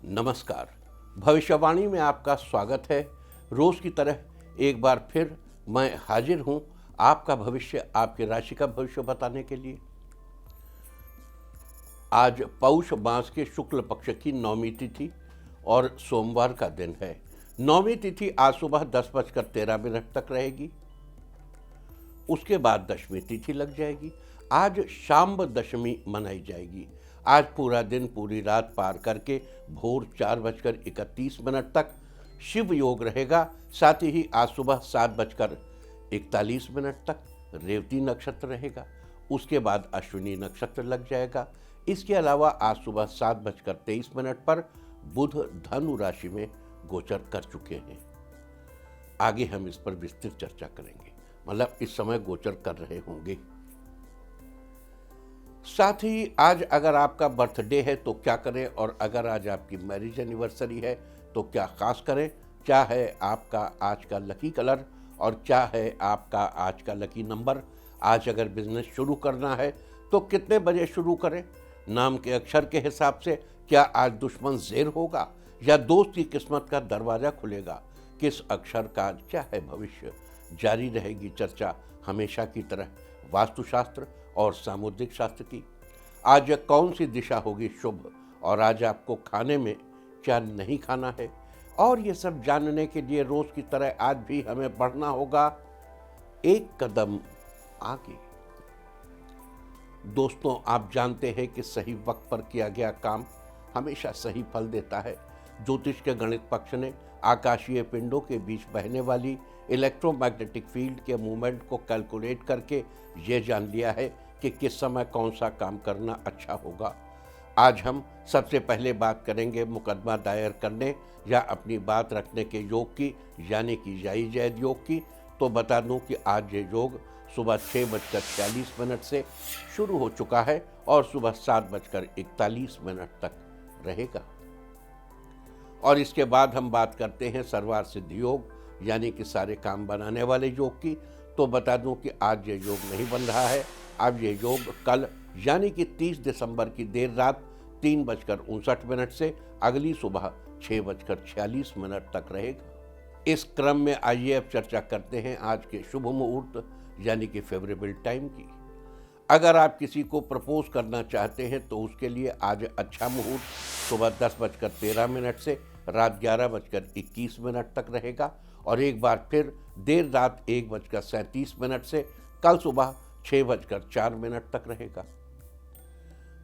नमस्कार। भविष्यवाणी में आपका स्वागत है। रोज की तरह एक बार फिर मैं हाजिर हूं आपका भविष्य, आपकी राशि का भविष्य बताने के लिए। आज पौष मास के शुक्ल पक्ष की नौमी तिथि और सोमवार का दिन है। नौमी तिथि आज सुबह 10:13 तक रहेगी। उसके बाद दशमी तिथि लग जाएगी। आज शाम दशमी मनाई जाएगी। आज पूरा दिन पूरी रात पार करके भोर 4:31 तक शिव योग रहेगा। साथ ही आज सुबह 7:41 तक रेवती नक्षत्र रहेगा। उसके बाद अश्विनी नक्षत्र लग जाएगा। इसके अलावा आज सुबह 7:23 पर बुध धनु राशि में गोचर कर चुके हैं। आगे हम इस पर विस्तृत चर्चा करेंगे, मतलब इस समय गोचर कर रहे होंगे। साथ ही आज अगर आपका बर्थडे है तो क्या करें, और अगर आज आपकी मैरिज एनिवर्सरी है तो क्या खास करें, क्या है आपका आज का लकी कलर और क्या है आपका आज का लकी नंबर। आज अगर बिजनेस शुरू करना है तो कितने बजे शुरू करें, नाम के अक्षर के हिसाब से क्या आज दुश्मन ज़ेर होगा या दोस्त की किस्मत का दरवाज़ा खुलेगा, किस अक्षर का क्या है भविष्य। जारी रहेगी चर्चा हमेशा की तरह वास्तुशास्त्र और सामुद्रिक शास्त्र की। आज कौन सी दिशा होगी शुभ, और आज आपको खाने में क्या नहीं खाना है, और ये सब जानने के लिए रोज की तरह आज भी हमें बढ़ना होगा एक कदम आगे। दोस्तों, आप जानते हैं कि सही वक्त पर किया गया काम हमेशा सही फल देता है। ज्योतिष के गणित पक्ष ने आकाशीय पिंडों के बीच बहने वाली इलेक्ट्रोमैग्नेटिक फील्ड के मूवमेंट को कैलकुलेट करके ये जान लिया है कि किस समय कौन सा काम करना अच्छा होगा। आज हम सबसे पहले बात करेंगे मुकदमा दायर करने या अपनी बात रखने के योग की, यानी कि जाई जैद योग की। तो बता दूं कि आज ये योग सुबह 6:46 से शुरू हो चुका है और सुबह 7:41 तक रहेगा। और इसके बाद हम बात करते हैं सर्वार सिद्धि योग, यानी कि सारे काम बनाने वाले योग की। तो बता दूं कि आज ये योग नहीं बन रहा है। अब ये योग कल यानी कि 30 दिसंबर की देर रात 3:59 से अगली सुबह 6:46 तक रहेगा। इस क्रम में आइए अब चर्चा करते हैं आज के शुभ मुहूर्त यानी कि फेवरेबल टाइम की। अगर आप किसी को प्रपोज करना चाहते हैं तो उसके लिए आज अच्छा मुहूर्त सुबह 10:13 से रात 11:21 तक रहेगा, और एक बार फिर देर रात 1:37 से कल सुबह 6:04 तक रहेगा।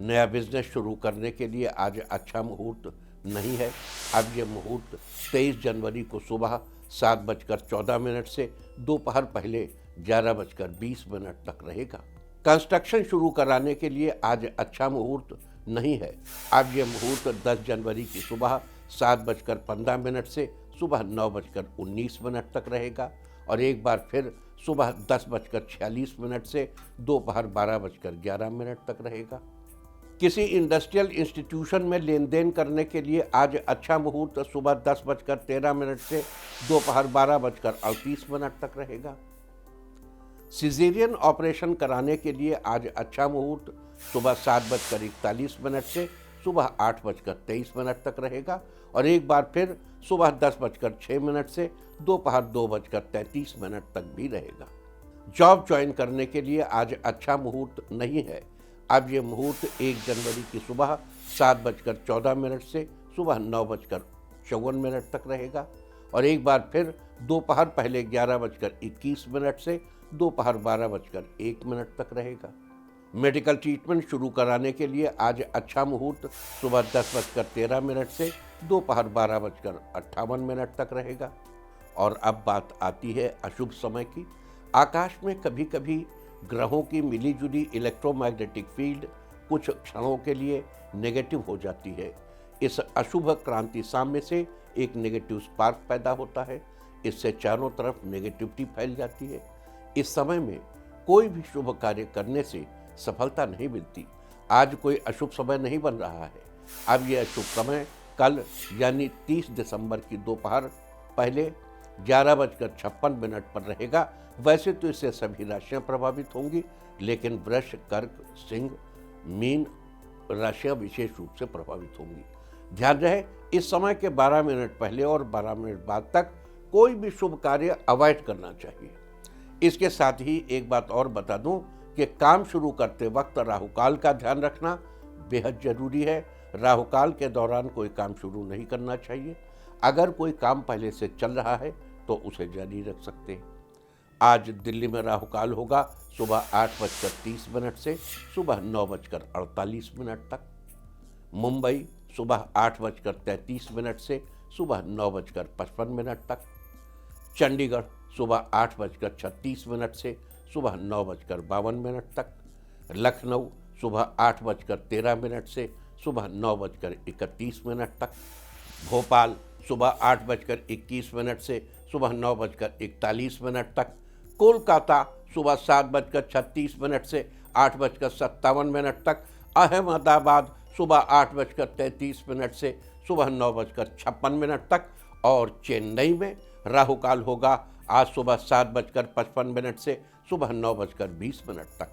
नया बिजनेस शुरू करने के लिए आज अच्छा मुहूर्त नहीं है। अब ये मुहूर्त 23 जनवरी को सुबह 7:14 से दोपहर पहले 11:20 तक रहेगा। कंस्ट्रक्शन शुरू कराने के लिए आज अच्छा मुहूर्त नहीं है। अब ये मुहूर्त 10 जनवरी की सुबह 7:15 से सुबह 9:19 तक रहेगा, और एक बार फिर सुबह 10:46 से दोपहर 12:11 तक रहेगा। किसी इंडस्ट्रियल इंस्टीट्यूशन में लेन देन करने के लिए आज अच्छा मुहूर्त सुबह 10:13 से दोपहर 12:38 तक रहेगा। सिजेरियन ऑपरेशन कराने के लिए आज अच्छा मुहूर्त सुबह 7:41 से सुबह 8:23 तक रहेगा, और एक बार फिर सुबह 10:06 से दोपहर 2:33 तक भी रहेगा। जॉब ज्वाइन करने के लिए आज अच्छा मुहूर्त नहीं है। अब ये मुहूर्त 1 जनवरी की सुबह 7:14 से सुबह 9:54 तक रहेगा, और एक बार फिर दोपहर पहले 11:21 से दोपहर 12:01 तक रहेगा। मेडिकल ट्रीटमेंट शुरू कराने के लिए आज अच्छा मुहूर्त सुबह 10:13 से दोपहर 12:58 तक रहेगा। और अब बात आती है अशुभ समय की। आकाश में कभी कभी ग्रहों की मिलीजुली इलेक्ट्रोमैग्नेटिक फील्ड कुछ क्षणों के लिए नेगेटिव हो जाती है। इस अशुभ क्रांति साम्य से एक नेगेटिव स्पार्क पैदा होता है। इससे चारों तरफ नेगेटिविटी फैल जाती है। इस समय में कोई भी शुभ कार्य करने से सफलता नहीं मिलती। आज कोई अशुभ समय नहीं बन रहा है। अब यह अशुभ समय कल यानी 30 दिसंबर की दोपहर पहले 11:56 पर रहेगा। वैसे तो इससे सभी राशियां प्रभावित होंगी, लेकिन वृष, कर्क, सिंह, मीन राशियां विशेष रूप से प्रभावित होंगी। ध्यान रहे, इस समय के 12 मिनट पहले और 12 मिनट बाद तक कोई भी शुभ कार्य अवॉइड करना चाहिए। इसके साथ ही एक बात और बता दूं कि काम शुरू करते वक्त राहुकाल का ध्यान रखना बेहद जरूरी है। राहुकाल के दौरान कोई काम शुरू नहीं करना चाहिए। अगर कोई काम पहले से चल रहा है तो उसे जारी रख सकते हैं। आज दिल्ली में राहुकाल होगा सुबह 8:30 से सुबह 9:48 तक। मुंबई सुबह 8:33 से सुबह 9:55 तक। चंडीगढ़ सुबह 8:36 से सुबह 9:52 तक। लखनऊ सुबह 8:13 से सुबह 9:31 तक। भोपाल सुबह 8:21 से सुबह 9:41 तक। कोलकाता सुबह 7:36 से 8:57 तक। अहमदाबाद सुबह 8:33 से सुबह 9:56 तक। और चेन्नई में राहुकाल होगा आज सुबह 7:55 से सुबह 9:20 तक।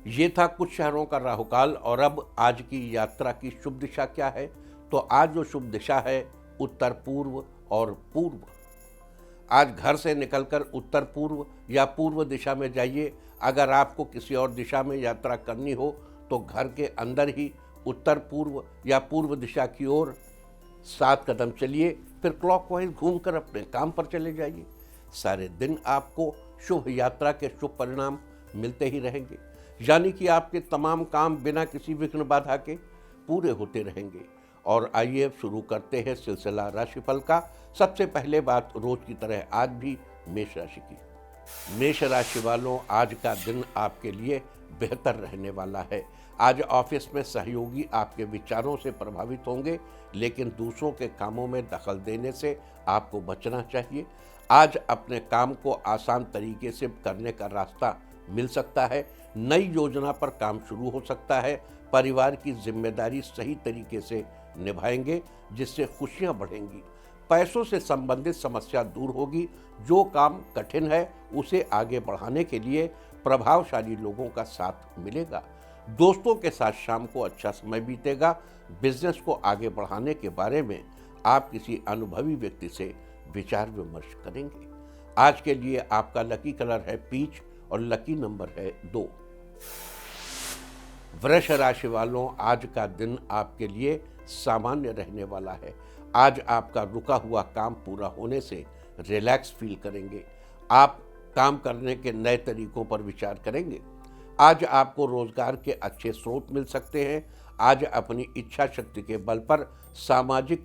ये था कुछ शहरों का राहुकाल। और अब आज की यात्रा की शुभ दिशा क्या है? तो आज जो शुभ दिशा है उत्तर पूर्व और पूर्व। आज घर से निकलकर उत्तर पूर्व या पूर्व दिशा में जाइए। अगर आपको किसी और दिशा में यात्रा करनी हो तो घर के अंदर ही उत्तर पूर्व या पूर्व दिशा की ओर 7 कदम चलिए, फिर क्लॉकवाइज घूमकर अपने काम पर चले जाइए। सारे दिन आपको शुभ यात्रा के शुभ परिणाम मिलते ही रहेंगे, यानी कि आपके तमाम काम बिना किसी विघ्न बाधा के पूरे होते रहेंगे। और आइए अब शुरू करते हैं सिलसिला राशिफल का। सबसे पहले बात रोज की तरह आज भी मेष राशि की। मेष राशि वालों, आज का दिन आपके लिए बेहतर रहने वाला है। आज ऑफिस में सहयोगी आपके विचारों से प्रभावित होंगे, लेकिन दूसरों के कामों में दखल देने से आपको बचना चाहिए। आज अपने काम को आसान तरीके से करने का रास्ता मिल सकता है। नई योजना पर काम शुरू हो सकता है। परिवार की जिम्मेदारी सही तरीके से निभाएंगे, जिससे खुशियां बढ़ेंगी। पैसों से संबंधित समस्या दूर होगी। जो काम कठिन है उसे आगे बढ़ाने के लिए प्रभावशाली लोगों का साथ मिलेगा। दोस्तों के साथ शाम को अच्छा समय बीतेगा। बिजनेस को आगे बढ़ाने के बारे में आप किसी अनुभवी व्यक्ति से विचार विमर्श करेंगे। आज के लिए आपका लकी कलर है पीच और लकी नंबर है 2। वृष राशि वालों, आज का दिन आपके लिए सामान्य रहने वाला है। आज आपका रुका हुआ काम पूरा होने से रिलैक्स फील करेंगे। आप काम करने के नए तरीकों पर विचार करेंगे। आज आपको रोजगार के अच्छे स्रोत मिल सकते हैं। आज अपनी इच्छा शक्ति के बल पर सामाजिक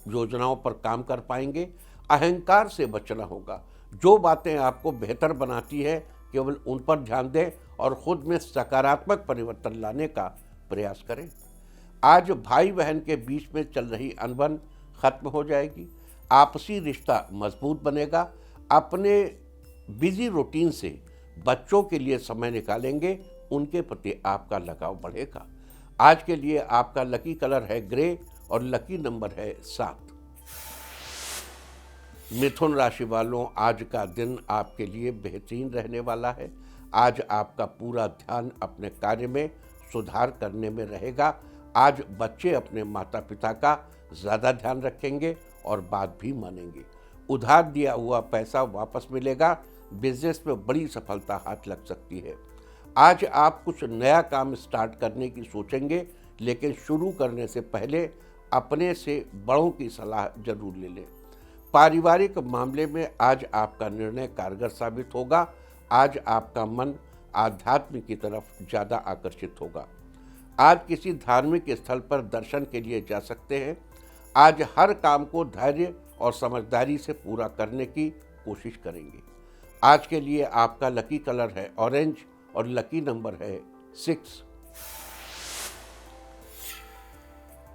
योजनाओं पर काम कर पाएंगे। अहंकार से बचना होगा। जो बातें आपको बेहतर बनाती है केवल उन पर ध्यान दें और खुद में सकारात्मक परिवर्तन लाने का प्रयास करें। आज भाई बहन के बीच में चल रही अनबन खत्म हो जाएगी। आपसी रिश्ता मजबूत बनेगा। अपने बिजी रूटीन से बच्चों के लिए समय निकालेंगे, उनके प्रति आपका लगाव बढ़ेगा। आज के लिए आपका लकी कलर है ग्रे और लकी नंबर है 7। मिथुन राशि वालों, आज का दिन आपके लिए बेहतरीन रहने वाला है। आज आपका पूरा ध्यान अपने कार्य में सुधार करने में रहेगा। आज बच्चे अपने माता पिता का ज़्यादा ध्यान रखेंगे और बात भी मानेंगे। उधार दिया हुआ पैसा वापस मिलेगा। बिजनेस में बड़ी सफलता हाथ लग सकती है। आज आप कुछ नया काम स्टार्ट करने की सोचेंगे, लेकिन शुरू करने से पहले अपने से बड़ों की सलाह जरूर ले लें। पारिवारिक मामले में आज आपका निर्णय कारगर साबित होगा। आज आपका मन आध्यात्म की तरफ ज़्यादा आकर्षित होगा। आज किसी धार्मिक स्थल पर दर्शन के लिए जा सकते हैं। आज हर काम को धैर्य और समझदारी से पूरा करने की कोशिश करेंगे। आज के लिए आपका लकी कलर है ऑरेंज और लकी नंबर है 6।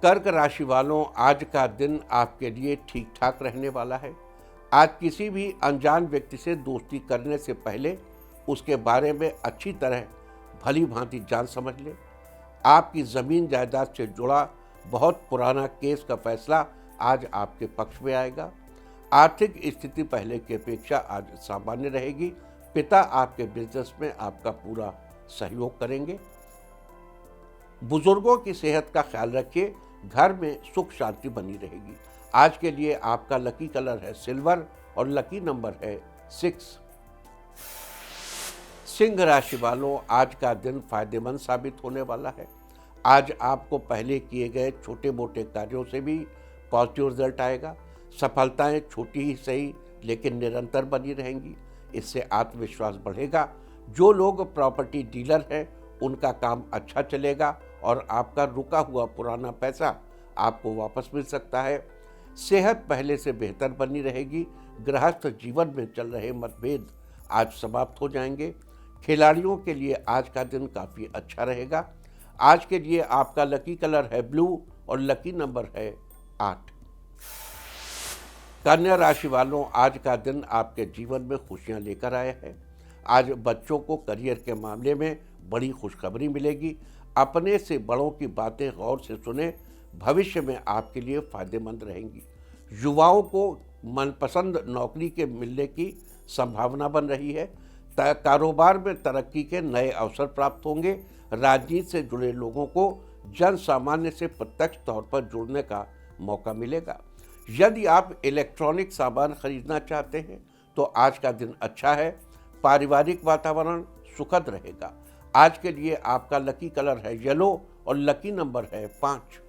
कर्क राशि वालों, आज का दिन आपके लिए ठीक ठाक रहने वाला है। आज किसी भी अनजान व्यक्ति से दोस्ती करने से पहले उसके बारे में अच्छी तरह भली भांति जान समझ लें। आपकी ज़मीन जायदाद से जुड़ा बहुत पुराना केस का फैसला आज आपके पक्ष में आएगा। आर्थिक स्थिति पहले की अपेक्षा आज सामान्य रहेगी। पिता आपके बिजनेस में आपका पूरा सहयोग करेंगे। बुजुर्गों की सेहत का ख्याल रखिए। घर में सुख शांति बनी रहेगी। आज के लिए आपका लकी कलर है सिल्वर और लकी नंबर है 6। सिंह राशि वालों, आज का दिन फायदेमंद साबित होने वाला है। आज आपको पहले किए गए छोटे मोटे कार्यों से भी पॉजिटिव रिजल्ट आएगा। सफलताएं छोटी ही सही लेकिन निरंतर बनी रहेंगी। इससे आत्मविश्वास बढ़ेगा। जो लोग प्रॉपर्टी डीलर हैं उनका काम अच्छा चलेगा और आपका रुका हुआ पुराना पैसा आपको वापस मिल सकता है। सेहत पहले से बेहतर बनी रहेगी। गृहस्थ जीवन में चल रहे मतभेद आज समाप्त हो जाएंगे। खिलाड़ियों के लिए आज का दिन काफ़ी अच्छा रहेगा। आज के लिए आपका लकी कलर है ब्लू और लकी नंबर है 8। कन्या राशि वालों, आज का दिन आपके जीवन में खुशियां लेकर आया है। आज बच्चों को करियर के मामले में बड़ी खुशखबरी मिलेगी। अपने से बड़ों की बातें गौर से सुने, भविष्य में आपके लिए फायदेमंद रहेंगी। युवाओं को मनपसंद नौकरी के मिलने की संभावना बन रही है। कारोबार में तरक्की के नए अवसर प्राप्त होंगे। राजनीति से जुड़े लोगों को जन सामान्य से प्रत्यक्ष तौर पर जुड़ने का मौका मिलेगा। यदि आप इलेक्ट्रॉनिक सामान खरीदना चाहते हैं तो आज का दिन अच्छा है। पारिवारिक वातावरण सुखद रहेगा। आज के लिए आपका लकी कलर है येलो और लकी नंबर है 5।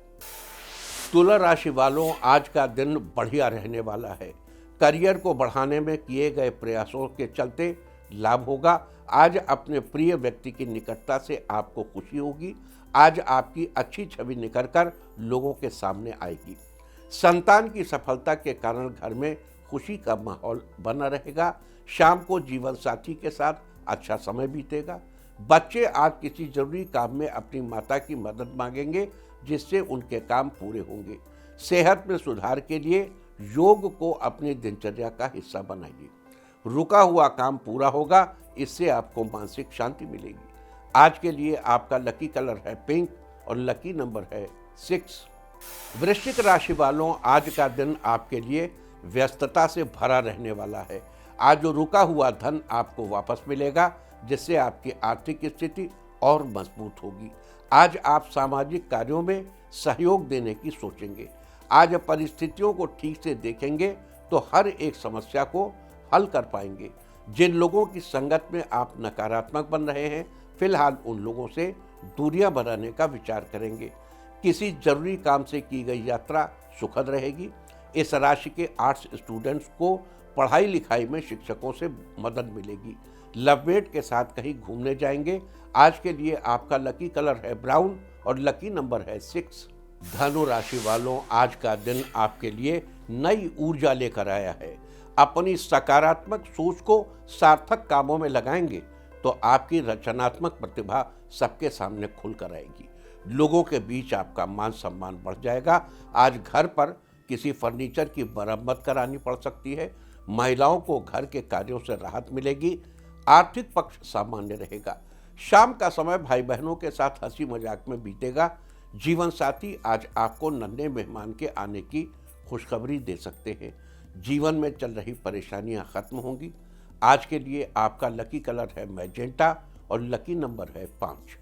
तुला राशि वालों, आज का दिन बढ़िया रहने वाला है। करियर को बढ़ाने में किए गए प्रयासों के चलते लाभ होगा। आज अपने प्रिय व्यक्ति की निकटता से आपको खुशी होगी। आज आपकी अच्छी छवि निखर कर लोगों के सामने आएगी। संतान की सफलता के कारण घर में खुशी का माहौल बना रहेगा। शाम को जीवन साथी के साथ अच्छा समय बीतेगा। बच्चे आज किसी जरूरी काम में अपनी माता की मदद मांगेंगे जिससे उनके काम पूरे होंगे। सेहत में सुधार के लिए योग को अपनी दिनचर्या का हिस्सा बनाइए। रुका हुआ काम पूरा होगा, इससे आपको मानसिक शांति मिलेगी। आज के लिए आपका लकी कलर है पिंक और लकी नंबर है 6। वृश्चिक राशि वालों, आज का दिन आपके लिए व्यस्तता से भरा रहने वाला है। आज जो रुका हुआ धन आपको वापस मिलेगा जिससे आपकी आर्थिक स्थिति और मजबूत होगी। आज आप सामाजिक कार्यों में सहयोग देने की सोचेंगे। आज परिस्थितियों को ठीक से देखेंगे तो हर एक समस्या को हल कर पाएंगे। जिन लोगों की संगत में आप नकारात्मक बन रहे हैं, फिलहाल उन लोगों से दूरियां बनाने का विचार करेंगे। किसी जरूरी काम से की गई यात्रा सुखद रहेगी। इस राशि के आर्ट्स स्टूडेंट्स को पढ़ाई लिखाई में शिक्षकों से मदद मिलेगी। लवमेट के साथ कहीं घूमने जाएंगे। आज के लिए आपका लकी कलर है ब्राउन और लकी नंबर है 6। धनु राशि वालों, आज का दिन आपके लिए नई ऊर्जा लेकर आया है। अपनी सकारात्मक सोच को सार्थक कामों में लगाएंगे तो आपकी रचनात्मक प्रतिभा सबके सामने खुलकर आएगी। लोगों के बीच आपका मान सम्मान बढ़ जाएगा। आज घर पर किसी फर्नीचर की मरम्मत करानी पड़ सकती है। महिलाओं को घर के कार्यों से राहत मिलेगी। आर्थिक पक्ष सामान्य रहेगा। शाम का समय भाई बहनों के साथ हंसी मजाक में बीतेगा। जीवन साथी आज आपको नन्हे मेहमान के आने की खुशखबरी दे सकते हैं। जीवन में चल रही परेशानियां खत्म होंगी। आज के लिए आपका लकी कलर है मैजेंटा और लकी नंबर है 5।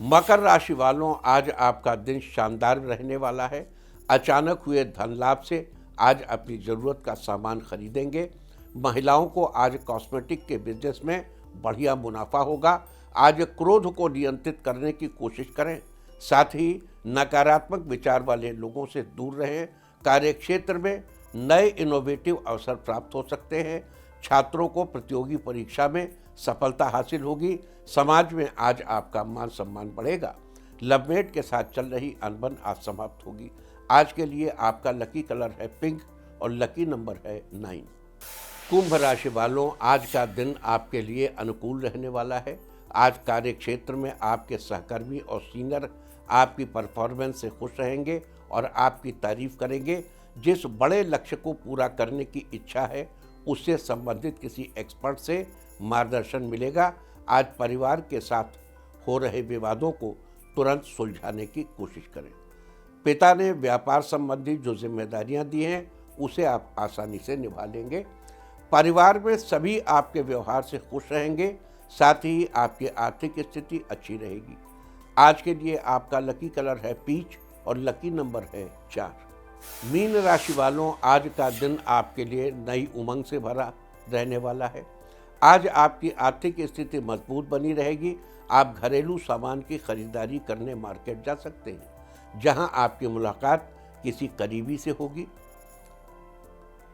मकर राशि वालों, आज आपका दिन शानदार रहने वाला है। अचानक हुए धन लाभ से आज अपनी ज़रूरत का सामान खरीदेंगे। महिलाओं को आज कॉस्मेटिक के बिजनेस में बढ़िया मुनाफा होगा। आज क्रोध को नियंत्रित करने की कोशिश करें। साथ ही नकारात्मक विचार वाले लोगों से दूर रहें। कार्यक्षेत्र में नए इनोवेटिव अवसर प्राप्त हो सकते हैं। छात्रों को प्रतियोगी परीक्षा में सफलता हासिल होगी। समाज में आज आपका मान सम्मान बढ़ेगा। लवमेट के साथ चल रही अनबन आज समाप्त होगी। आज के लिए आपका लकी कलर है पिंक और लकी नंबर है 9। कुंभ राशि वालों, आज का दिन आपके लिए अनुकूल रहने वाला है। आज कार्य क्षेत्र में आपके सहकर्मी और सीनियर आपकी परफॉर्मेंस से खुश रहेंगे और आपकी तारीफ करेंगे। जिस बड़े लक्ष्य को पूरा करने की इच्छा है उससे संबंधित किसी एक्सपर्ट से मार्गदर्शन मिलेगा। आज परिवार के साथ हो रहे विवादों को तुरंत सुलझाने की कोशिश करें। पिता ने व्यापार संबंधी जो जिम्मेदारियां दी हैं उसे आप आसानी से निभा लेंगे। परिवार में सभी आपके व्यवहार से खुश रहेंगे। साथ ही आपकी आर्थिक स्थिति अच्छी रहेगी। आज के लिए आपका लकी कलर है पीच और लकी नंबर है 4। मीन राशि वालों, आज का दिन आपके लिए नई उमंग से भरा रहने वाला है। आज आपकी आर्थिक स्थिति मजबूत बनी रहेगी। आप घरेलू सामान की खरीदारी करने मार्केट जा सकते हैं, जहां आपकी मुलाकात किसी करीबी से होगी।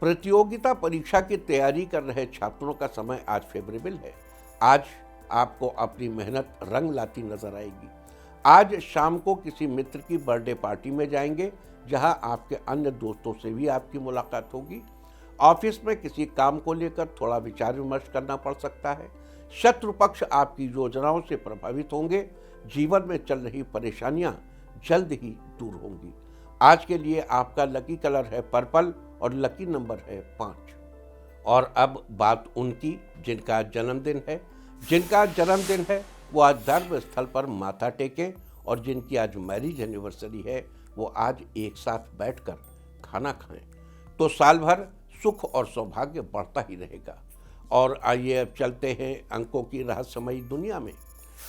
प्रतियोगिता परीक्षा की तैयारी कर रहे छात्रों का समय आज फेवरेबल है। आज आपको अपनी मेहनत रंग लाती नजर आएगी। आज शाम को किसी मित्र की बर्थडे पार्टी में जाएंगे, जहां आपके अन्य दोस्तों से भी आपकी मुलाकात होगी। ऑफिस में किसी काम को लेकर थोड़ा विचार विमर्श करना पड़ सकता है। शत्रु पक्ष आपकी योजनाओं से प्रभावित होंगे। जीवन में चल रही परेशानियां जल्द ही दूर होंगी। आज के लिए आपका लकी कलर है पर्पल और लकी नंबर है 5। और अब बात उनकी जिनका जन्मदिन है। जिनका जन्मदिन है वो आज धर्म स्थल पर माथा टेकें, और जिनकी आज मैरिज एनिवर्सरी है वो आज एक साथ बैठकर खाना खाएं, तो साल भर सुख और सौभाग्य बढ़ता ही रहेगा। और आइए अब चलते हैं अंकों की रहस्यमयी दुनिया में।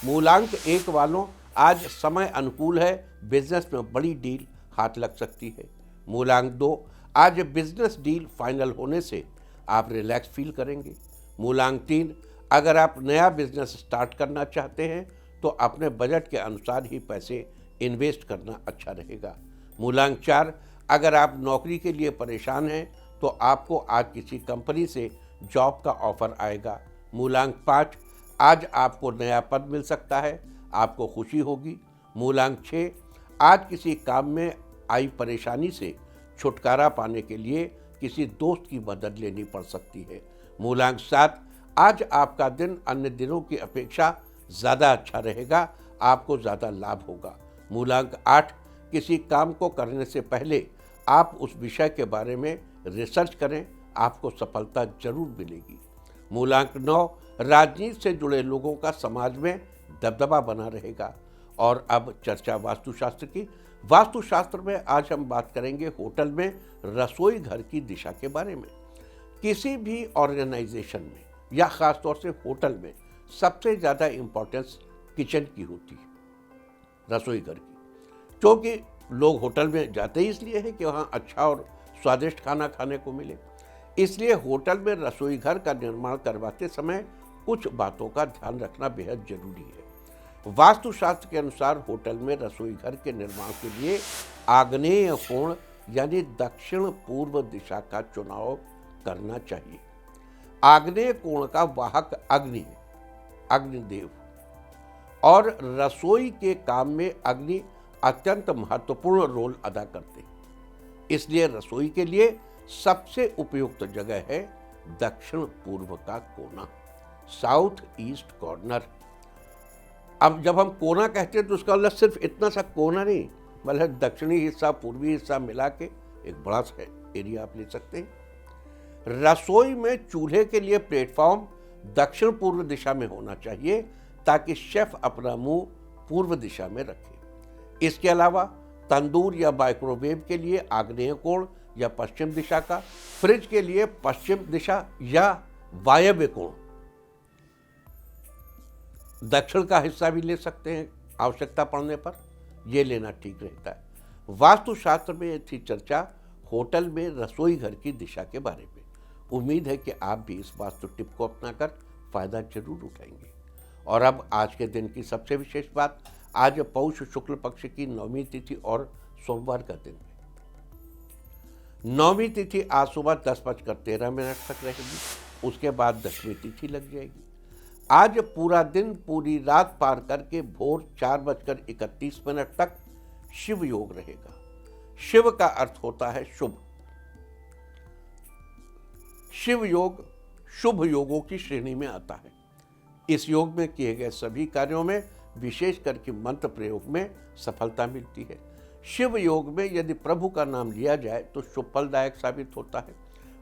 मूलांक 1 वालों, आज समय अनुकूल है। बिजनेस में बड़ी डील हाथ लग सकती है। मूलांक 2, आज बिजनेस डील फाइनल होने से आप रिलैक्स फील करेंगे। मूलांक 3, अगर आप नया बिजनेस स्टार्ट करना चाहते हैं तो अपने बजट के अनुसार ही पैसे इन्वेस्ट करना अच्छा रहेगा। मूलांक 4, अगर आप नौकरी के लिए परेशान हैं तो आपको आज किसी कंपनी से जॉब का ऑफर आएगा। मूलांक 5, आज आपको नया पद मिल सकता है, आपको खुशी होगी। मूलांक 6, आज किसी काम में आई परेशानी से छुटकारा पाने के लिए किसी दोस्त की मदद लेनी पड़ सकती है। मूलांक 7, आज आपका दिन अन्य दिनों की अपेक्षा ज़्यादा अच्छा रहेगा, आपको ज़्यादा लाभ होगा। मूलांक 8, किसी काम को करने से पहले आप उस विषय के बारे में रिसर्च करें, आपको सफलता जरूर मिलेगी। मूलांक 9, राजनीति से जुड़े लोगों का समाज में दबदबा बना रहेगा। और अब चर्चा वास्तुशास्त्र की। वास्तुशास्त्र में आज हम बात करेंगे होटल में रसोई घर की दिशा के बारे में। किसी भी ऑर्गेनाइजेशन में या ख़ासतौर से होटल में सबसे ज़्यादा इम्पोर्टेंस किचन की होती है, रसोई घर की। क्योंकि लोग होटल में जाते ही इसलिए है कि वहाँ अच्छा और स्वादिष्ट खाना खाने को मिले। इसलिए होटल में रसोई घर का निर्माण करवाते समय कुछ बातों का ध्यान रखना बेहद जरूरी है। वास्तुशास्त्र के अनुसार होटल में रसोई घर के निर्माण के लिए आग्नेय कोण यानी दक्षिण पूर्व दिशा का चुनाव करना चाहिए। आग्नेय कोण का वाहक अग्नि है, अग्निदेव, और रसोई के काम में अग्नि अत्यंत महत्वपूर्ण रोल अदा करते हैं। इसलिए रसोई के लिए सबसे उपयुक्त जगह है दक्षिण पूर्व का कोना, साउथ ईस्ट कॉर्नर। अब जब हम कोना कहते हैं तो उसका मतलब सिर्फ इतना सा कोना नहीं, मतलब दक्षिणी हिस्सा पूर्वी हिस्सा मिला के एक बड़ा सा एरिया आप ले सकते हैं। रसोई में चूल्हे के लिए प्लेटफॉर्म दक्षिण पूर्व दिशा में होना चाहिए, ताकि शेफ अपना मुंह पूर्व दिशा में रखे। इसके अलावा तंदूर या माइक्रोवेव के लिए आग्नेय कोण या पश्चिम दिशा का, फ्रिज के लिए पश्चिम दिशा या वायव्य कोण, दक्षिण का हिस्सा भी ले सकते हैं आवश्यकता पड़ने पर, यह लेना ठीक रहता है। वास्तुशास्त्र में ये थी चर्चा होटल में रसोई घर की दिशा के बारे में। उम्मीद है कि आप भी इस वास्तु टिप को अपनाकर फायदा जरूर उठाएंगे। और अब आज के दिन की सबसे विशेष बात, आज पौष शुक्ल पक्ष की 9वीं तिथि और सोमवार का दिन है। 9वीं तिथि आज सुबह 10:13 तक रहेगी, उसके बाद 10वीं तिथि लग जाएगी। आज पूरा दिन पूरी रात पार करके भोर 4:31 तक शिव योग रहेगा। शिव का अर्थ होता है शुभ। शिव योग शुभ योगों की श्रेणी में आता है। इस योग में किए गए सभी कार्यों में, विशेष करके मंत्र प्रयोग में सफलता मिलती है। शिव योग में यदि प्रभु का नाम लिया जाए तो शुभ फलदायक साबित होता है।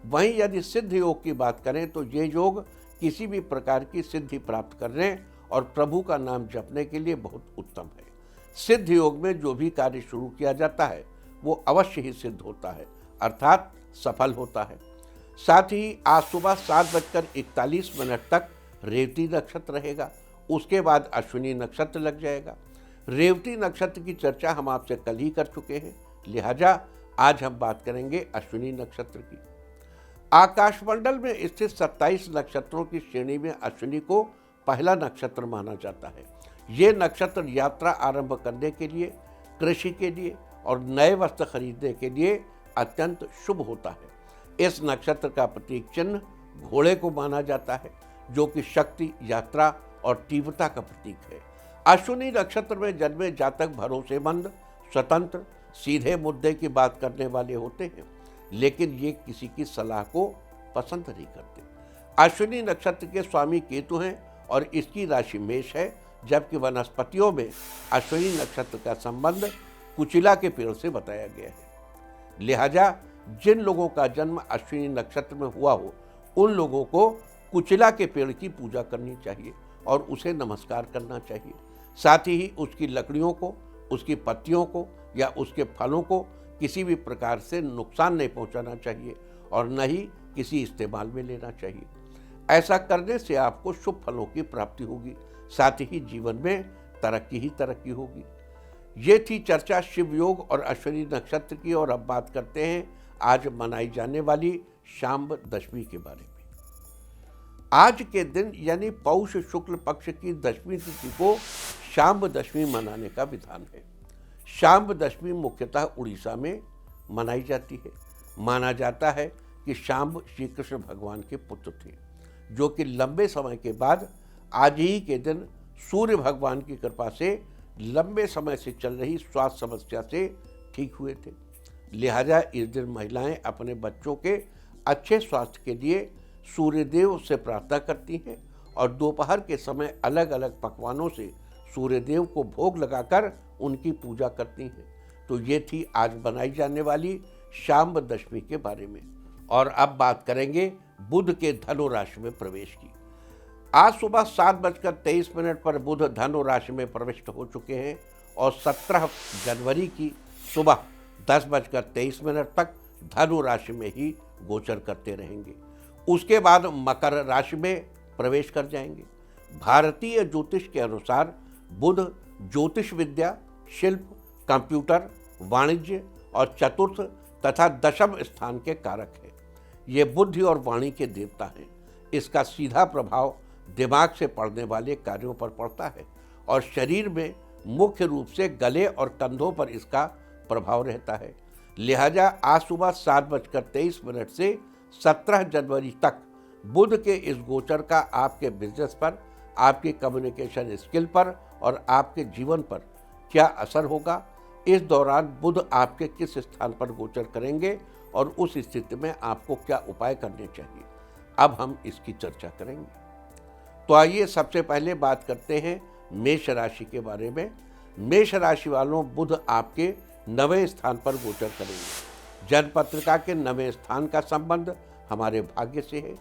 वहीं यदि सिद्ध योग की बात करें तो ये योग किसी भी प्रकार की सिद्धि प्राप्त करने और प्रभु का नाम जपने के लिए बहुत उत्तम है। सिद्ध योग में जो भी कार्य शुरू किया जाता है वो अवश्य ही सिद्ध होता है, अर्थात सफल होता है। साथ ही आज सुबह 7:41 तक रेवती नक्षत्र रहेगा, उसके बाद अश्विनी नक्षत्र लग जाएगा। रेवती नक्षत्र की चर्चा हम आपसे कल ही कर चुके हैं, लिहाजा आज हम बात करेंगे अश्विनी नक्षत्र की। आकाशमंडल में स्थित 27 नक्षत्रों की श्रेणी में अश्विनी को पहला नक्षत्र माना जाता है। ये नक्षत्र यात्रा आरंभ करने के लिए, कृषि के लिए और नए वस्त्र खरीदने के लिए अत्यंत शुभ होता है। इस नक्षत्र का प्रतीक चिन्ह घोड़े को माना जाता है, जो कि शक्ति, यात्रा और तीव्रता का प्रतीक है। अश्विनी नक्षत्र में जन्मे जातक भरोसेमंद, स्वतंत्र, सीधे मुद्दे की बात करने वाले होते हैं, लेकिन ये किसी की सलाह को पसंद नहीं करते। अश्विनी नक्षत्र के स्वामी केतु हैं और इसकी राशि मेष है, जबकि वनस्पतियों में अश्विनी नक्षत्र का संबंध कुचिला के पेड़ से बताया गया है। लिहाजा जिन लोगों का जन्म अश्विनी नक्षत्र में हुआ हो, उन लोगों को कुचिला के पेड़ की पूजा करनी चाहिए और उसे नमस्कार करना चाहिए। साथ ही उसकी लकड़ियों को, उसकी पत्तियों को या उसके फलों को किसी भी प्रकार से नुकसान नहीं पहुंचाना चाहिए और न ही किसी इस्तेमाल में लेना चाहिए। ऐसा करने से आपको शुभ फलों की प्राप्ति होगी, साथ ही जीवन में तरक्की ही तरक्की होगी। ये थी चर्चा शिव योग और अश्विनी नक्षत्र की, और अब बात करते हैं आज मनाई जाने वाली शाम्ब दशमी के बारे में। आज के दिन यानी पौष शुक्ल पक्ष की दशमी तिथि को शाम्ब दशमी मनाने का विधान है। शाम्ब दशमी मुख्यतः उड़ीसा में मनाई जाती है। माना जाता है कि शाम्ब श्री कृष्ण भगवान के पुत्र थे, जो कि लंबे समय के बाद आज ही के दिन सूर्य भगवान की कृपा से लंबे समय से चल रही स्वास्थ्य समस्या से ठीक हुए थे। लिहाजा इस दिन महिलाएं अपने बच्चों के अच्छे स्वास्थ्य के लिए सूर्यदेव से प्रार्थना करती हैं और दोपहर के समय अलग अलग पकवानों से सूर्यदेव को भोग लगाकर उनकी पूजा करती हैं। तो ये थी आज बनाई जाने वाली शाम्ब दशमी के बारे में। और अब बात करेंगे बुध के धनु राशि में प्रवेश की। आज सुबह 7:23 पर बुध धनु राशि में प्रविष्ट हो चुके हैं और 17 जनवरी की सुबह 10:23 तक धनु राशि में ही गोचर करते रहेंगे। उसके बाद मकर राशि में प्रवेश कर जाएंगे। भारतीय ज्योतिष के अनुसार बुध ज्योतिष विद्या, शिल्प, कंप्यूटर, वाणिज्य और चतुर्थ तथा दशम स्थान के कारक है। ये बुद्धि और वाणी के देवता हैं। इसका सीधा प्रभाव दिमाग से पड़ने वाले कार्यों पर पड़ता है और शरीर में मुख्य रूप से गले और कंधों पर इसका प्रभाव रहता है। लिहाजा आज सुबह 7:23 से 17 जनवरी तक बुध के इस गोचर का आपके बिजनेस पर, आपके कम्युनिकेशन स्किल पर और आपके जीवन पर क्या असर होगा, इस दौरान बुध आपके किस स्थान पर गोचर करेंगे और उस स्थिति में आपको क्या उपाय करने चाहिए, अब हम इसकी चर्चा करेंगे। तो आइए सबसे पहले बात करते हैं मेष राशि के बारे में। मेष राशि वालों, बुध आपके 9वें स्थान पर गोचर करेंगे। जन्मपत्रिका के 9वें स्थान का संबंध हमारे भाग्य से है।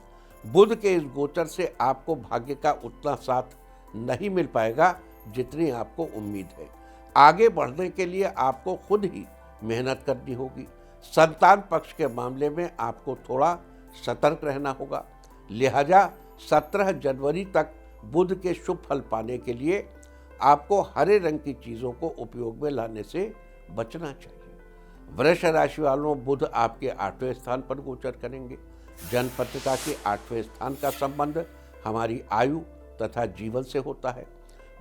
बुध के इस गोचर से आपको भाग्य का उतना साथ नहीं मिल पाएगा जितनी आपको उम्मीद है। आगे बढ़ने के लिए आपको खुद ही मेहनत करनी होगी। संतान पक्ष के मामले में आपको थोड़ा सतर्क रहना होगा। लिहाजा 17 जनवरी तक बुध के शुभ फल पाने के लिए आपको हरे रंग की चीज़ों को उपयोग में लाने से बचना चाहिए। वृष राशि वालों, बुध आपके 8वें स्थान पर गोचर करेंगे। जन्मपत्रिका के 8वें स्थान का संबंध हमारी आयु तथा जीवन से होता है।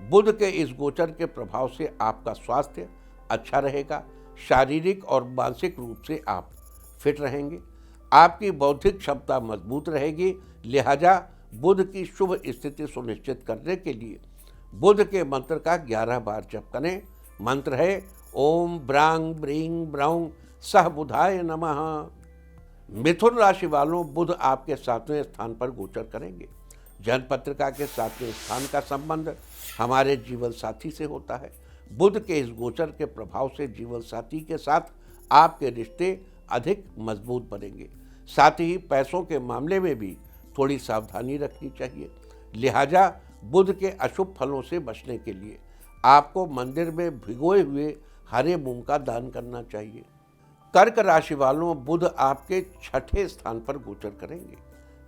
बुध के इस गोचर के प्रभाव से आपका स्वास्थ्य अच्छा रहेगा। शारीरिक और मानसिक रूप से आप फिट रहेंगे। आपकी बौद्धिक क्षमता मजबूत रहेगी। लिहाजा बुध की शुभ स्थिति सुनिश्चित करने के लिए बुध के मंत्र का 11 बार जप करें। मंत्र है ओम ब्रांग ब्रींग ब्राउंग सह बुधाय नमः। मिथुन राशि वालों, बुध आपके 7वें स्थान पर गोचर करेंगे। जन्मपत्रिका के 7वें स्थान का संबंध हमारे जीवन साथी से होता है। बुध के इस गोचर के प्रभाव से जीवन साथी के साथ आपके रिश्ते अधिक मजबूत बनेंगे। साथ ही पैसों के मामले में भी थोड़ी सावधानी रखनी चाहिए। लिहाजा बुध के अशुभ फलों से बचने के लिए आपको मंदिर में भिगोए हुए हरे मूंग का दान करना चाहिए। कर्क राशि वालों, बुध आपके 6ठे स्थान पर गोचर करेंगे।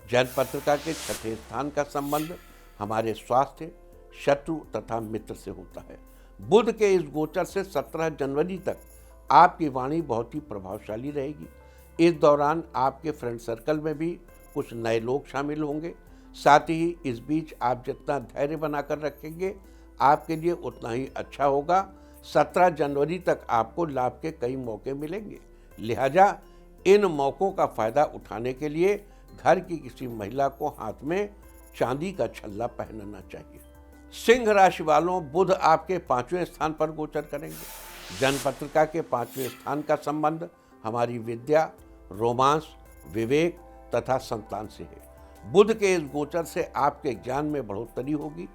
जन्मपत्रिका के 6ठे स्थान का संबंध हमारे स्वास्थ्य, शत्रु तथा मित्र से होता है। बुध के इस गोचर से 17 जनवरी तक आपकी वाणी बहुत ही प्रभावशाली रहेगी। इस दौरान आपके फ्रेंड सर्कल में भी कुछ नए लोग शामिल होंगे। साथ ही इस बीच आप जितना धैर्य बनाकर रखेंगे आपके लिए उतना ही अच्छा होगा। 17 जनवरी तक आपको लाभ के कई मौके मिलेंगे, लिहाजा इन मौक़ों का फ़ायदा उठाने के लिए घर की किसी महिला को हाथ में चांदी का छल्ला पहनाना चाहिए। सिंह राशि वालों, बुध आपके 5वें स्थान पर गोचर करेंगे। जन्मपत्रिका के 5वें स्थान का संबंध हमारी विद्या, रोमांस, विवेक तथा संतान से है। बुध के इस गोचर से आपके ज्ञान में बढ़ोतरी होगी,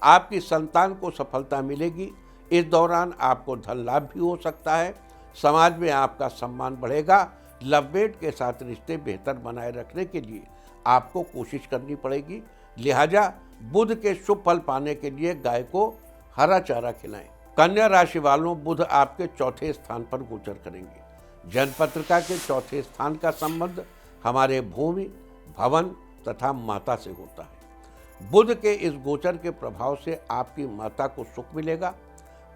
आपकी संतान को सफलता मिलेगी। इस दौरान आपको धन लाभ भी हो सकता है। समाज में आपका सम्मान बढ़ेगा। लवमेट के साथ रिश्ते बेहतर बनाए रखने के लिए आपको कोशिश करनी पड़ेगी, लिहाजा बुध के शुभ फल पाने के लिए गाय को हरा चारा खिलाएं। कन्या राशि वालों, बुध आपके 4थे स्थान पर गोचर करेंगे। जन्मपत्रिका के 4थे स्थान का संबंध हमारे भूमि, भवन तथा माता से होता है। बुध के इस गोचर के प्रभाव से आपकी माता को सुख मिलेगा।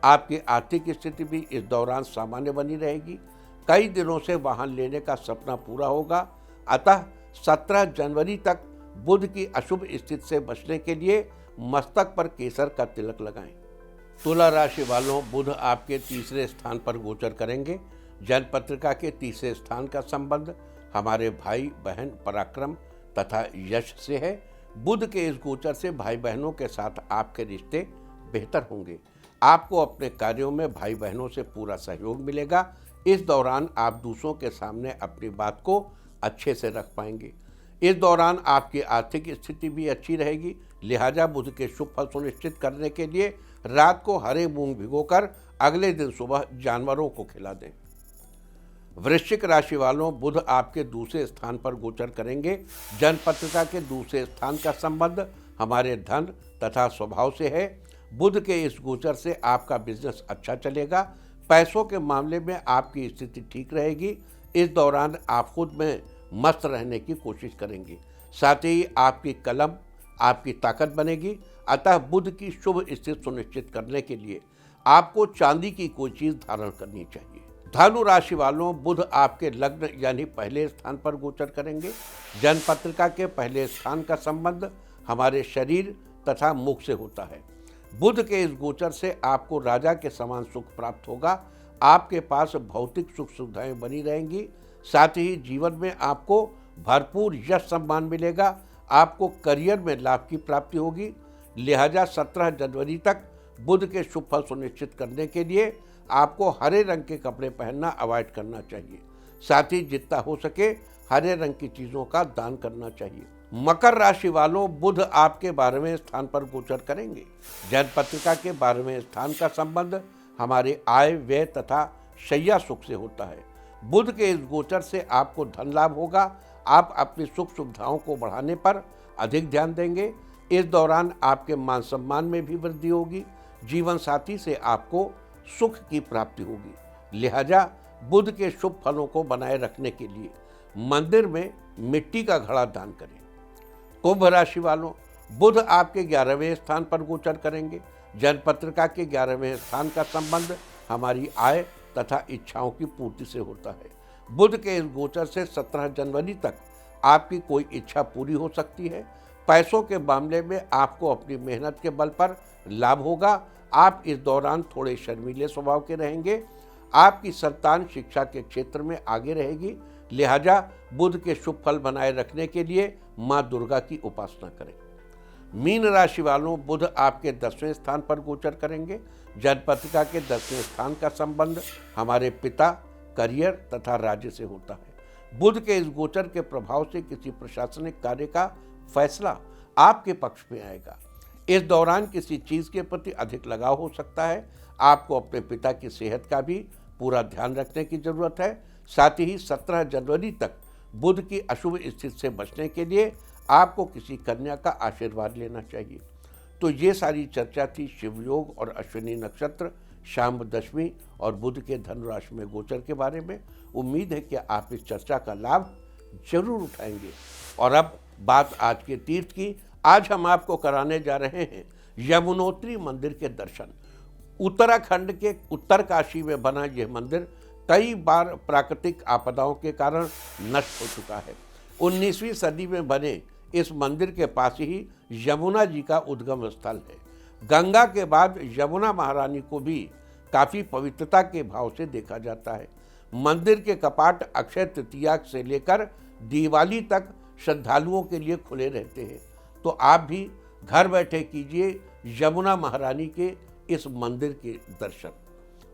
आपकी आर्थिक स्थिति भी इस दौरान सामान्य बनी रहेगी। कई दिनों से वाहन लेने का सपना पूरा होगा। अतः 17 जनवरी तक बुध की अशुभ स्थिति से बचने के लिए मस्तक पर केसर का तिलक लगाएं। तुला राशि वालों, बुध आपके 3रे स्थान पर गोचर करेंगे। जन्मपत्रिका के 3रे स्थान का संबंध हमारे भाई बहन, पराक्रम तथा यश से है। बुध के इस गोचर से भाई बहनों के साथ आपके रिश्ते बेहतर होंगे। आपको अपने कार्यों में भाई बहनों से पूरा सहयोग मिलेगा। इस दौरान आप दूसरों के सामने अपनी बात को अच्छे से रख पाएंगे। इस दौरान आपकी आर्थिक स्थिति भी अच्छी रहेगी, लिहाजा बुध के शुभ फल सुनिश्चित करने के लिए रात को हरे मूंग भिगोकर अगले दिन सुबह जानवरों को खिला दें। वृश्चिक राशि वालों, बुध आपके 2 स्थान पर गोचर करेंगे। जन्मपत्रिका के 2 स्थान का संबंध हमारे धन तथा स्वभाव से है। बुध के इस गोचर से आपका बिजनेस अच्छा चलेगा। पैसों के मामले में आपकी स्थिति ठीक रहेगी। इस दौरान आप खुद में मस्त रहने की कोशिश करेंगे। साथ ही आपकी कलम आपकी ताकत बनेगी। अतः बुध की शुभ स्थिति सुनिश्चित करने के लिए आपको चांदी की कोई चीज़ धारण करनी चाहिए। धनु राशि वालों, बुध आपके लग्न यानी पहले स्थान पर गोचर करेंगे। जन्मपत्रिका के पहले स्थान का संबंध हमारे शरीर तथा मुख से होता है। बुध के इस गोचर से आपको राजा के समान सुख प्राप्त होगा। आपके पास भौतिक सुख सुविधाएं बनी रहेंगी। साथ ही जीवन में आपको भरपूर यश सम्मान मिलेगा। आपको करियर में लाभ की प्राप्ति होगी, लिहाजा 17 जनवरी तक बुध के शुभ फल सुनिश्चित करने के लिए आपको हरे रंग के कपड़े पहनना अवॉइड करना चाहिए। साथ ही जितना हो सके हरे रंग की चीज़ों का दान करना चाहिए। मकर राशि वालों, बुध आपके 12वें स्थान पर गोचर करेंगे। जन्मपत्रिका के 12वें स्थान का संबंध हमारे आय, व्यय तथा शैया सुख से होता है। बुध के इस गोचर से आपको धन लाभ होगा। आप अपनी सुख सुविधाओं को बढ़ाने पर अधिक ध्यान देंगे। इस दौरान आपके मान सम्मान में भी वृद्धि होगी। जीवन साथी से आपको सुख की प्राप्ति होगी, लिहाजा बुध के शुभ फलों को बनाए रखने के लिए मंदिर में मिट्टी का घड़ा दान करें। कुंभ राशि वालों, बुध आपके 11वें स्थान पर गोचर करेंगे। जन्मपत्रिका के 11वें स्थान का संबंध हमारी आय तथा इच्छाओं की पूर्ति से होता है। बुध के इस गोचर से 17 जनवरी तक आपकी कोई इच्छा पूरी हो सकती है। पैसों के मामले में आपको अपनी मेहनत के बल पर लाभ होगा। आप इस दौरान थोड़े शर्मीले स्वभाव के रहेंगे। आपकी संतान शिक्षा के क्षेत्र में आगे रहेगी, लिहाजा बुध के शुभ फल बनाए रखने के लिए माँ दुर्गा की उपासना करें। मीन राशि वालों, बुध आपके 10वें स्थान पर गोचर करेंगे। जन्मपत्रिका के 10वें स्थान का संबंध हमारे पिता, करियर तथा राज्य से होता है। बुध के इस गोचर के प्रभाव से किसी प्रशासनिक कार्य का फैसला आपके पक्ष में आएगा। इस दौरान किसी चीज़ के प्रति अधिक लगाव हो सकता है। आपको अपने पिता की सेहत का भी पूरा ध्यान रखने की जरूरत है। साथ ही 17 जनवरी तक बुध की अशुभ स्थिति से बचने के लिए आपको किसी कन्या का आशीर्वाद लेना चाहिए। तो ये सारी चर्चा थी शिवयोग और अश्विनी नक्षत्र, शाम दशमी और बुध के धनु राशि में गोचर के बारे में। उम्मीद है कि आप इस चर्चा का लाभ जरूर उठाएंगे। और अब बात आज के तीर्थ की। आज हम आपको कराने जा रहे हैं यमुनोत्री मंदिर के दर्शन। उत्तराखंड के उत्तरकाशी में बना यह मंदिर कई बार प्राकृतिक आपदाओं के कारण नष्ट हो चुका है। 19वीं सदी में बने इस मंदिर के पास ही यमुना जी का उद्गम स्थल है। गंगा के बाद यमुना महारानी को भी काफ़ी पवित्रता के भाव से देखा जाता है। मंदिर के कपाट अक्षय तृतीया से लेकर दिवाली तक श्रद्धालुओं के लिए खुले रहते हैं। तो आप भी घर बैठे कीजिए यमुना महारानी के इस मंदिर के दर्शन।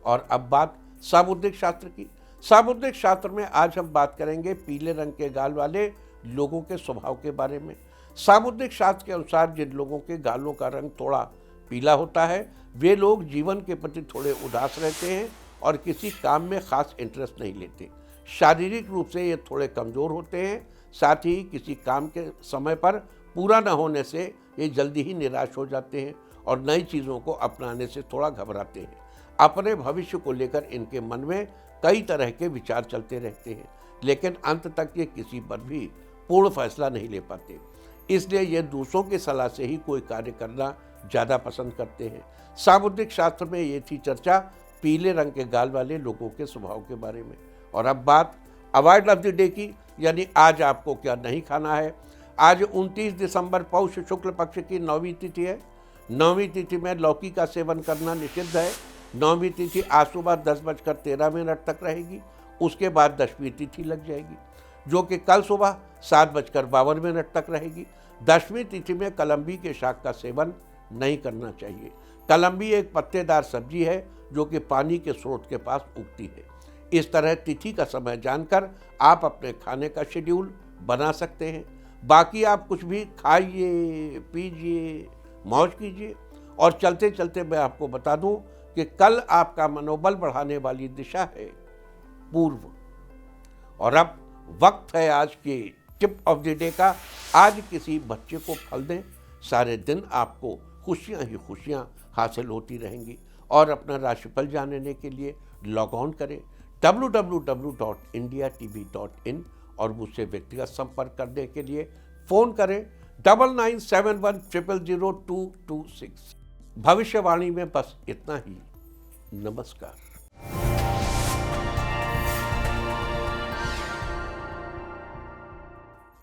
और अब बात सामुद्रिक शास्त्र की। सामुद्रिक शास्त्र में आज हम बात करेंगे पीले रंग के गाल वाले लोगों के स्वभाव के बारे में। सामुद्रिक शास्त्र के अनुसार जिन लोगों के गालों का रंग थोड़ा पीला होता है वे लोग जीवन के प्रति थोड़े उदास रहते हैं और किसी काम में खास इंटरेस्ट नहीं लेते। शारीरिक रूप से ये थोड़े कमज़ोर होते हैं। साथ ही किसी काम के समय पर पूरा न होने से ये जल्दी ही निराश हो जाते हैं और नई चीज़ों को अपनाने से थोड़ा घबराते हैं। अपने भविष्य को लेकर इनके मन में कई तरह के विचार चलते रहते हैं, लेकिन अंत तक ये किसी पर भी पूर्ण फैसला नहीं ले पाते। इसलिए ये दूसरों की सलाह से ही कोई कार्य करना ज़्यादा पसंद करते हैं। सामुद्रिक शास्त्र में ये थी चर्चा पीले रंग के गाल वाले लोगों के स्वभाव के बारे में। और अब बात अवॉइड ऑफ द डे की, यानी आज आपको क्या नहीं खाना है। आज 29 दिसंबर पौष शुक्ल पक्ष की 9वीं तिथि है। 9वीं तिथि में लौकी का सेवन करना निषिद्ध है। 9वीं तिथि आज सुबह 10:13 तक रहेगी। उसके बाद 10वीं तिथि लग जाएगी जो कि कल सुबह 7:52 तक रहेगी। 10वीं तिथि में कलम्बी के शाक का सेवन नहीं करना चाहिए। कलम्बी एक पत्तेदार सब्जी है जो कि पानी के स्रोत के पास उगती है। इस तरह तिथि का समय जानकर आप अपने खाने का शेड्यूल बना सकते हैं। बाकी आप कुछ भी खाइए, पीजिए, मौज कीजिए। और चलते चलते मैं आपको बता दूं कि कल आपका मनोबल बढ़ाने वाली दिशा है पूर्व। और अब वक्त है आज की टिप ऑफ द डे का। आज किसी बच्चे को फल दें, सारे दिन आपको खुशियां ही खुशियां हासिल होती रहेंगी। और अपना राशिफल जानने के लिए लॉग ऑन करें www.indiatv.in और मुझसे व्यक्तिगत संपर्क करने के लिए फ़ोन करें 9971000226। भविष्यवाणी में बस इतना ही। नमस्कार।